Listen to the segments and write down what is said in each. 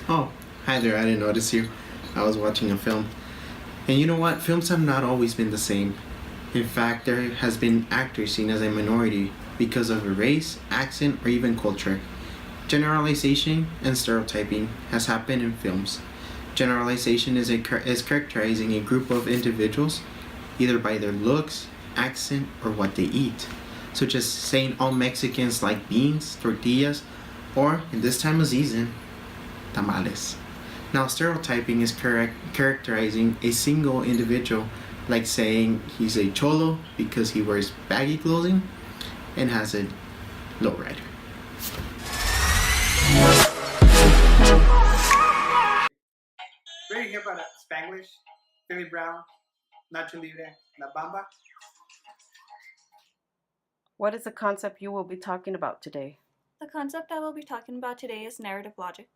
Oh, hi there, I didn't notice you. I was watching a film. And you know what? Films have not always been the same. In fact, there has been actors seen as a minority because of a race, accent, or even culture. Generalization and stereotyping has happened in films. Generalization is characterizing a group of individuals either by their looks, accent, or what they eat. So just saying all Mexicans like beans, tortillas, or in this time of season, tamales. Now, stereotyping is characterizing a single individual, like saying he's a cholo because he wears baggy clothing and has a lowrider. Ready to hear about Spanglish, Philly Brown, Nacho Libre, La Bamba? What is the concept you will be talking about today? The concept I will be talking about today is narrative logic.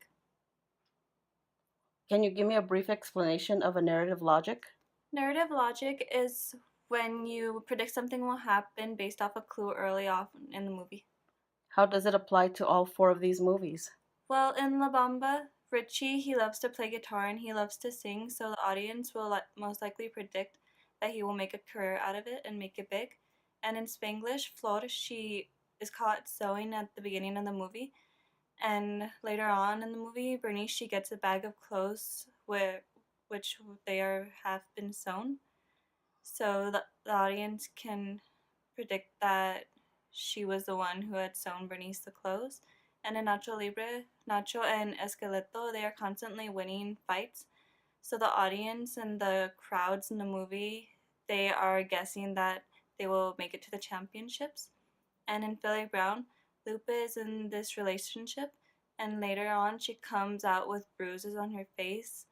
Can you give me a brief explanation of a narrative logic? Narrative logic is when you predict something will happen based off a clue early on in the movie. How does it apply to all four of these movies? Well, in La Bamba, Richie, he loves to play guitar and he loves to sing, so the audience will most likely predict that he will make a career out of it and make it big. And in Spanglish, Flor, she is caught sewing at the beginning of the movie, and later on in the movie, Bernice, she gets a bag of clothes which they have been sewn, so the audience can predict that she was the one who had sewn Bernice the clothes. And in Nacho Libre, Nacho and Esqueleto, they are constantly winning fights. So the audience and the crowds in the movie, they are guessing that they will make it to the championships. And in Philly Brown, Lupe is in this relationship, and later on she comes out with bruises on her face.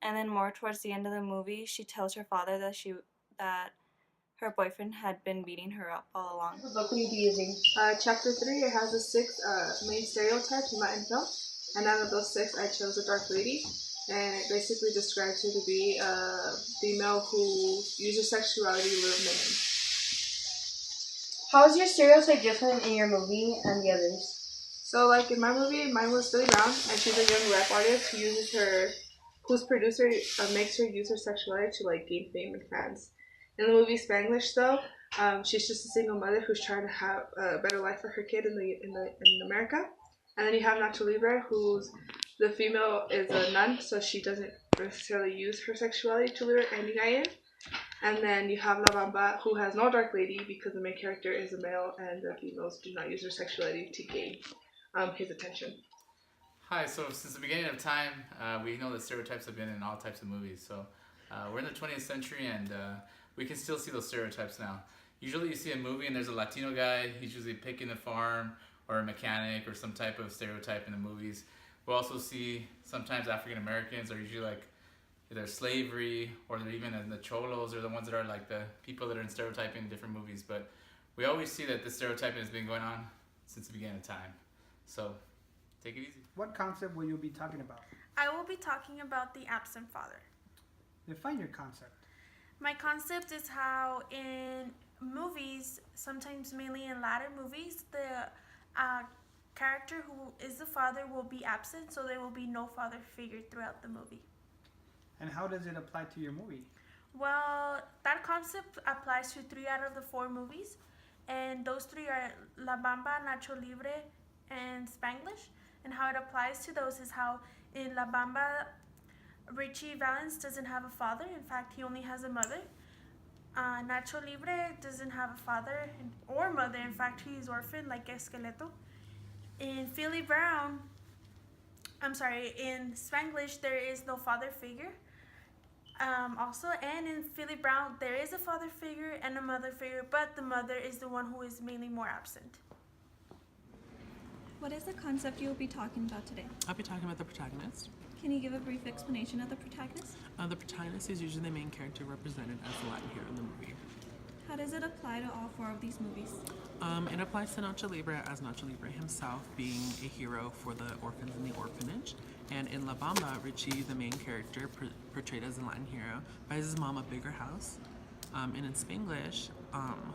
And then more towards the end of the movie, she tells her father that her boyfriend had been beating her up all along. What book will you be using? Chapter 3, it has the six main stereotypes in Latin film. And out of those six, I chose a dark lady. And it basically describes her to be a female who uses sexuality to lure men. How is your stereotype different in your movie and the others? So, like in my movie, mine was Billy Brown, and she's a young rap artist whose producer makes her use her sexuality to like gain fame and fans. In the movie Spanglish, though, she's just a single mother who's trying to have a better life for her kid in America. And then you have Nacho Libre, who's the female is a nun, so she doesn't necessarily use her sexuality to lure any guy in. And then you have La Bamba, who has no dark lady because the main character is a male, and the females do not use their sexuality to gain his attention. Hi, so since the beginning of time, we know that stereotypes have been in all types of movies. So we're in the 20th century and we can still see those stereotypes now. Usually you see a movie and there's a Latino guy, he's usually picking a farm or a mechanic or some type of stereotype in the movies. We'll also see sometimes African Americans are usually like either slavery or they're even in the cholos or the ones that are like the people that are in stereotyping in different movies. But we always see that this stereotyping has been going on since the beginning of time. So take it easy. What concept will you be talking about? I will be talking about the absent father. Define your concept. My concept is how in movies, sometimes mainly in Latin movies, the character who is the father will be absent, so there will be no father figure throughout the movie. And how does it apply to your movie? Well, that concept applies to 3 out of the 4 movies, and those 3 are La Bamba, Nacho Libre, and Spanglish. And how it applies to those is how in La Bamba, Richie Valens doesn't have a father. In fact, he only has a mother. Nacho Libre doesn't have a father or mother. In fact, he's orphaned like Esqueleto. In Philly Brown, in Spanglish, there is no father figure. Also, and in Philly Brown, there is a father figure and a mother figure, but the mother is the one who is mainly more absent. What is the concept you will be talking about today? I'll be talking about the protagonist. Can you give a brief explanation of the protagonist? The protagonist is usually the main character represented as the Latin hero in the movie. How does it apply to all 4 of these movies? It applies to Nacho Libre as Nacho Libre himself being a hero for the orphans in the orphanage. And in La Bamba, Richie, the main character, portrayed as a Latin hero, buys his mom a bigger house. And in Spanglish,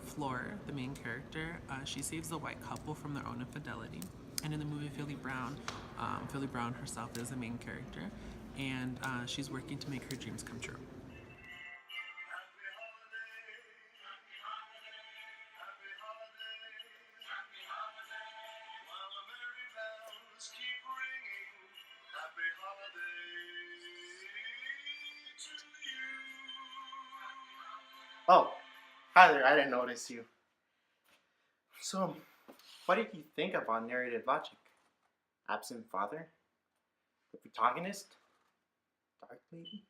Flor, the main character, she saves the white couple from their own infidelity. And in the movie Philly Brown herself is the main character, and she's working to make her dreams come true. Oh, hi there, I didn't notice you. So, what did you think about narrative logic? Absent father? The protagonist? Dark lady?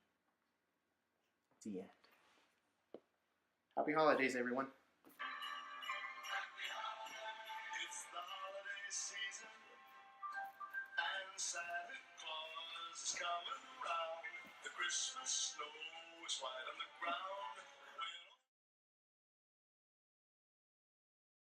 The end. Happy holidays, everyone. It's the holiday season, and Santa Claus is coming around. The Christmas snow is white on the ground.